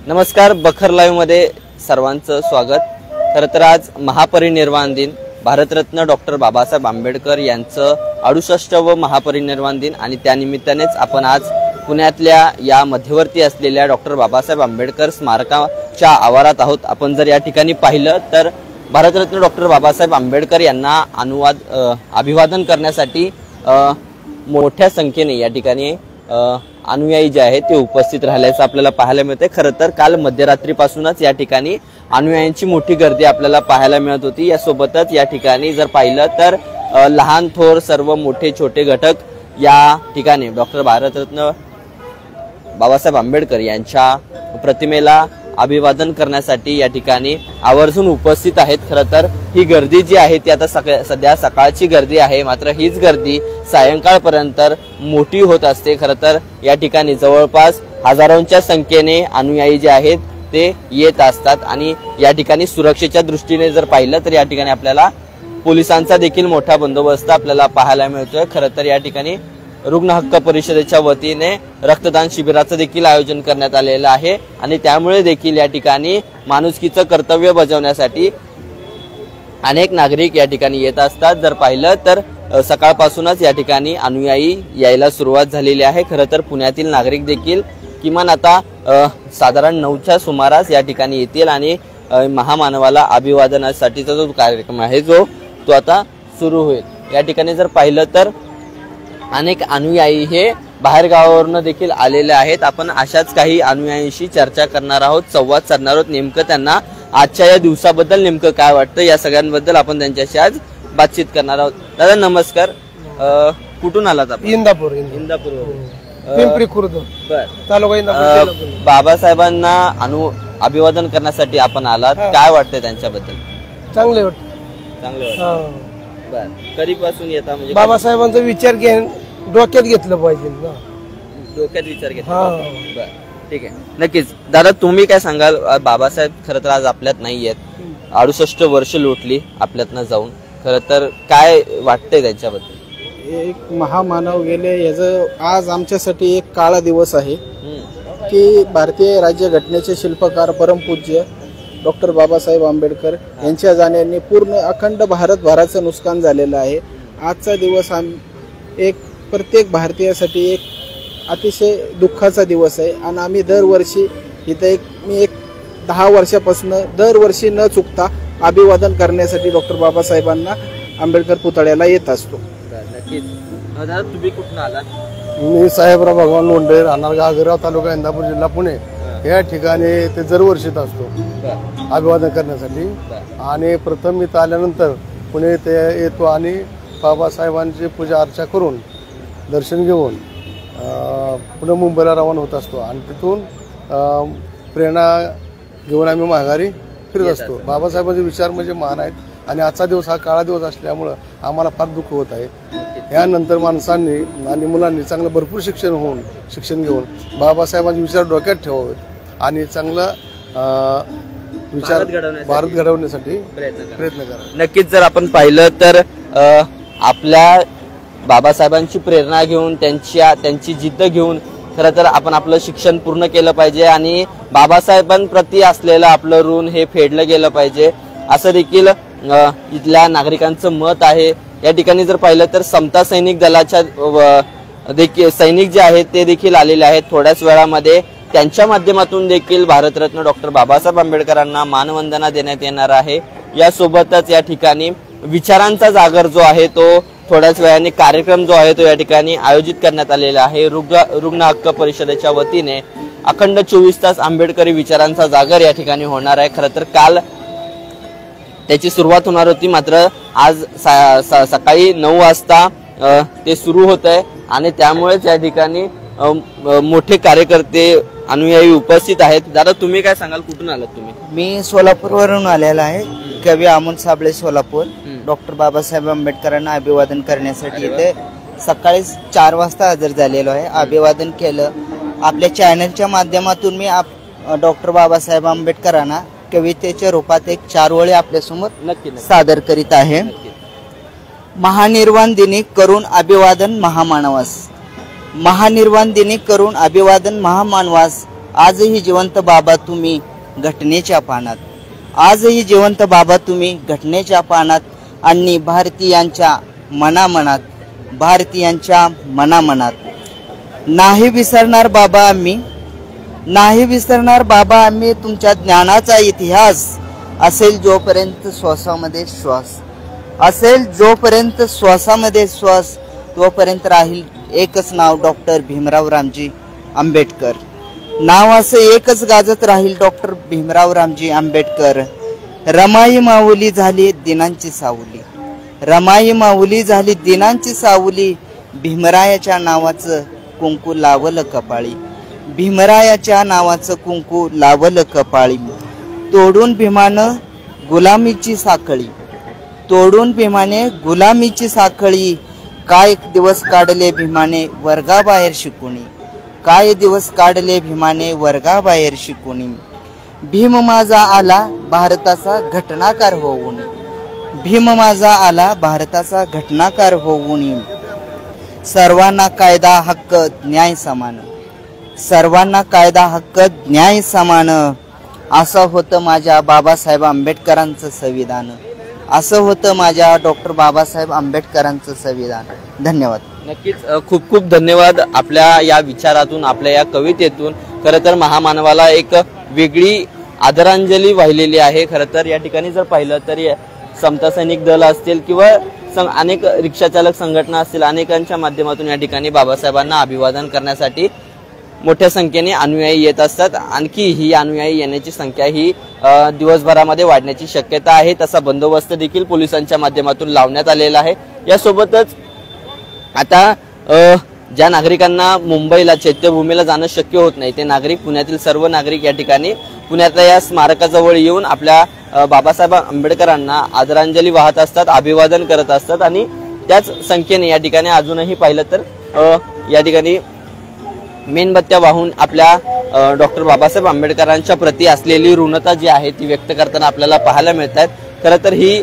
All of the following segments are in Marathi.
नमस्कार, बखर लाईव्ह मध्ये सर्वांचं स्वागत। खरं तर आज महापरिनिर्वाण दिन, भारतरत्न डॉक्टर बाबासाहेब आंबेडकर यांचं 68व महापरिनिर्वाण दिन आणि त्यानिमित्तानेच आपण आज पुण्यातल्या या मध्यवर्ती असलेल्या डॉक्टर बाबासाहेब आंबेडकर स्मारकाच्या आवारात आहोत। आपण जर या ठिकाणी पाहिलं तर भारतरत्न डॉक्टर बाबासाहेब आंबेडकर यांना अभिवादन करण्यासाठी मोठ्या संख्येने या ठिकाणी अनुयायी जे आहेत ते उपस्थित राहिल्याचं आपल्याला पाहायला मिळते। खरं तर काल मध्यरात्रीपासूनच या ठिकाणी अनुयायांची मोठी गर्दी आपल्याला पाहायला मिळत होती। यासोबतच या ठिकाणी जर पाहिलं तर लहान थोर सर्व मोठे छोटे घटक या ठिकाणी डॉक्टर भारतरत्न बाबासाहेब आंबेडकर यांच्या प्रतिमेला अभिवादन करण्यासाठी या ठिकाणी आवर्जून उपस्थित आहेत। खरं तर ही गर्दी जी आहे ती आता सध्या सकाळची गर्दी आहे, मात्र हीच गर्दी सायंकाळपर्यंत मोठी होत असते। खरं तर या ठिकाणी जवळपास हजारोंच्या संख्येने अनुयायी जे आहेत ते येत असतात आणि या ठिकाणी सुरक्षेच्या दृष्टीने जर पाहिलं तर या ठिकाणी आपल्याला पोलिसांचा देखील मोठा बंदोबस्त आपल्याला पाहायला मिळतोय। खरं तर या ठिकाणी रुग्ण हक्क परिषदेच्या वतीने रक्तदान शिबिराचं देखील आयोजन करण्यात आलेलं आहे आणि त्यामुळे देखील या ठिकाणी माणुसकीचं कर्तव्य बजावण्यासाठी अनेक नागरिक या ठिकाणी येत असतात। जर पाहिलं तर सकाळपासूनच या ठिकाणी अनुयायी यायला सुरुवात झालेली आहे। खरं तर पुण्यातील नागरिक देखील किमान आता साधारण 9च्या सुमारास या ठिकाणी येतील आणि महामानवाला अभिवादनासाठीचा जो कार्यक्रम आहे तो आता सुरू होईल। या ठिकाणी जर पाहिलं तर अनेक अनुयायी हे बाहेर गावावरून देखील आलेले आहेत। आपण अशाच काही अनुयायींशी चर्चा करणार आहोत, संवाद साधणार आहोत। नेमकं त्यांना आजच्या या दिवसाबद्दल नेमकं काय वाटतं या सगळ्यांबद्दल आपण त्यांच्याशी आज बातचीत करणार आहोत। दादा नमस्कार, कुठून आलात आपण? इंदापूर पिंपरी खुर्द तालुका इंदापूर। बाबासाहेबांना अभिवादन करण्यासाठी आपण आलात, काय वाटतंय त्यांच्याबद्दल? चांगले वाटतं। कधीपासून येता म्हणजे बाबासाहेबांचा विचार डोक्यात घेतलं पाहिजे ना, डोक्यात विचार घेतला। ठीक आहे, नक्कीच। दादा तुम्ही काय सांगाल? बाबासाहेब खरं तर आज आपल्यात नाही आहेत, 68 वर्ष लोटली आपल्यातनं जाऊन। खरं तर काय वाटतंय त्यांच्याबद्दल? एक महामानव गेले, याचं आज आमच्यासाठी एक काळा दिवस आहे की भारतीय राज्यघटनेचे शिल्पकार परमपूज्य डॉक्टर बाबासाहेब आंबेडकर यांच्या जाण्याने पूर्ण अखंड भारतभराचं नुकसान झालेलं आहे। आजचा दिवस प्रत्येक भारतीयासाठी एक अतिशय दुःखाचा दिवस आहे आणि आम्ही दरवर्षी इथं मी 10 वर्षापासून दरवर्षी न चुकता अभिवादन करण्यासाठी डॉक्टर बाबासाहेबांना आंबेडकर पुतळ्याला येत असतो। दादा तुम्ही कुठून आलात? मी साहेबराव भगवान लोंढे, राहणार गागरगाव, तालुका इंदापूर, जिल्हा पुणे या ठिकाणी ते दरवर्षीत असतो अभिवादन करण्यासाठी। आणि प्रथम इथं आल्यानंतर पुणे ते येतो आणि बाबासाहेबांची पूजा अर्चा करून दर्शन घेऊन पुणे मुंबईला रवाना होत असतो आणि तिथून प्रेरणा घेऊन आम्ही माघारी फिरत असतो। बाबासाहेबांचे विचार म्हणजे महान आहेत आणि आजचा दिवस हा काळा दिवस असल्यामुळं आम्हाला फार दुःख होत आहे। यानंतर माणसांनी आणि मुलांनी चांगलं भरपूर शिक्षण घेऊन बाबासाहेबांचे विचार डोक्यात ठेवावेत आणि चांगला विचार भारत घडवण्यासाठी प्रयत्न करा। नक्कीच जर आपण पाहिलं तर आपल्या बाबासाहेबांची प्रेरणा घेऊन त्यांची जिद्द घेऊन खरं तर आपण आपलं शिक्षण पूर्ण केलं पाहिजे आणि बाबासाहेबांप्रती असलेलं आपलं ऋण हे फेडलं गेलं पाहिजे असं देखील इथल्या नागरिकांचं मत आहे। या ठिकाणी जर पाहिलं तर समता सैनिक दलाच्या देखील सैनिक जे आहेत ते देखील आलेले आहेत। थोड्याच वेळामध्ये त्यांच्या माध्यमातून देखील भारतरत्न डॉक्टर बाबासाहेब आंबेडकरांना मानवंदना देण्यात येणार आहे। यासोबतच या ठिकाणी विचारांचा जागर जो आहे तो थोड्याच वेळाने कार्यक्रम जो आहे तो या ठिकाणी आयोजित करण्यात आलेला आहे। रुग्ण हक्क परिषदेच्या वतीने अखंड 24 तास आंबेडकरी विचारांचा जागर या ठिकाणी होणार आहे। खरं तर काल त्याची सुरुवात होणार होती, मात्र आज सकाळी 9 वाजता ते सुरू होत आहे आणि त्यामुळेच या ठिकाणी मोठे कार्यकर्ते अनुयायी उपस्थित आहेत। दादा तुम्ही काय सांगाल, कुठून आलात तुम्ही? मी सोलापूरवरून आलेला आहे, कवी अमोल साबळे सोलापूर। डॉक्टर बाबासाहेब आंबेडकरांना अभिवादन करण्यासाठी इथे सकाळी 4 वाजता हजर झालेलो आहे। अभिवादन केलं। आपल्या चॅनलच्या माध्यमातून मी डॉक्टर बाबासाहेब आंबेडकरांना कवितेच्या रूपात एक 4 ओळी आपल्यासमोर सादर करीत आहे। महानिर्वाण दिनी करून अभिवादन महामानवास, महानिर्वाण दिनी करून अभिवादन महामानवास, आजही जिवंत बाबा तुम्ही घटनेच्या पानात, आजही जिवंत बाबा तुम्ही घटनेच्या पानात आणि भारतीयांच्या मनामनात, भारतीयांच्या मनामनात. नाही विसरणार बाबा आम्ही, नाही विसरणार बाबा आम्ही तुमच्या ज्ञानाचा इतिहास असेल जोपर्यंत श्वासामध्ये श्वास, असेल जोपर्यंत श्वासामध्ये श्वास, तोपर्यंत राहील एकच नाव डॉक्टर भीमराव रामजी आंबेडकर. नाव असं एकच गाजत राहील डॉक्टर भीमराव रामजी आंबेडकर. रमाई माऊली झाली दिनांची सावली, रमाई माऊली झाली दिनांची सावली. भीमरायाच्या नावाचं कुंकू लावलं कपाळी, भीमरायाच्या नावाचं कुंकू लावलं कपाळी. तोडून भीमानं गुलामीची साखळी, तोडून भीमाने गुलामीची साखळी. काय दिवस काढले भीमाने वर्गाबाहेर शिकुणी, काय दिवस काढले भीमाने वर्गाबाहेर शिकुणी. भीम माझा आला भारताचा घटनाकार होऊन, भीम माझा आला भारताचा घटनाकार होऊन. सर्वांना कायदा हक्क न्याय समान, सर्वांना कायदा हक्क न्याय समान. असं होतं माझ्या बाबासाहेब आंबेडकरांचं संविधान, असं होतं माझ्या डॉक्टर बाबासाहेब आंबेडकरांचं संविधान. धन्यवाद. नक्कीच खूप खूप धन्यवाद. आपल्या या विचारातून, आपल्या या कवितेतून खरं तर महामानवाला एक वेगळी आदरांजली वाहिलेली आहे. खरं तर या ठिकाणी जर पाहिलं तर समता सैनिक दल असतील किंवा अनेक रिक्षाचालक संघटना असतील, अनेकांच्या माध्यमातून या ठिकाणी बाबासाहेबांना अभिवादन करण्यासाठी मोठ्या संख्येने अनुयायी येत असतात. आणखी ही अनुयायी येण्याची संख्या ही दिवसभरामध्ये वाढण्याची शक्यता आहे. तसा बंदोबस्त देखील पोलिसांच्या माध्यमातून लावण्यात आलेला आहे. यासोबतच आता ज्या नागरिकांना मुंबईला चैत्यभूमीला जाणं शक्य होत नाही, ते नागरिक, पुण्यातील सर्व नागरिक या ठिकाणी पुण्यातल्या या स्मारकाजवळ येऊन आपल्या बाबासाहेब आंबेडकरांना आदरांजली वाहत असतात, अभिवादन करत असतात. आणि त्याच संख्येने या ठिकाणी अजूनही पाहिलं तर या ठिकाणी मेणबत्त्या वाहून आपल्या डॉक्टर बाबासाहेब आंबेडकरांच्या प्रती असलेली ऋणता जी आहे ती व्यक्त करताना आपल्याला पाहायला मिळत आहेत. खरं तर ही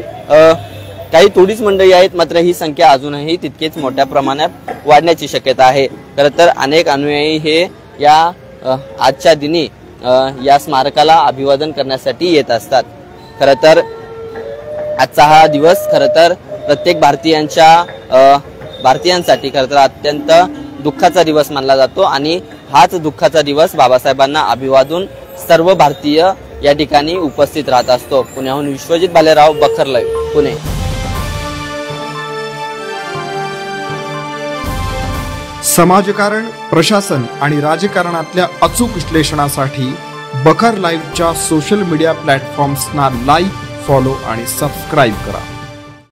काही थोडीच मंडळी आहेत, मात्र ही संख्या अजूनही तितकेच मोठ्या प्रमाणात वाढण्याची शक्यता आहे. खरं तर अनेक अनुयायी हे या आजच्या दिनी या स्मारकाला अभिवादन करण्यासाठी येत असतात. खरं तर आजचा हा दिवस खरं तर प्रत्येक भारतीयांसाठी खरं तर अत्यंत दुःखाचा दिवस मानला जातो. आणि हाच दुःखाचा दिवस बाबासाहेबांना अभिवादून सर्व भारतीय या ठिकाणी उपस्थित राहत असतो. पुण्याहून विश्वजित भालेराव, बखर लाईव्ह, पुणे. समाजकारण, प्रशासन आणि राजकारणातल्या अचूक विश्लेषणासाठी बखर लाईव्हच्या सोशल मीडिया प्लॅटफॉर्म्सना लाईक, फॉलो आणि सबस्क्राईब करा.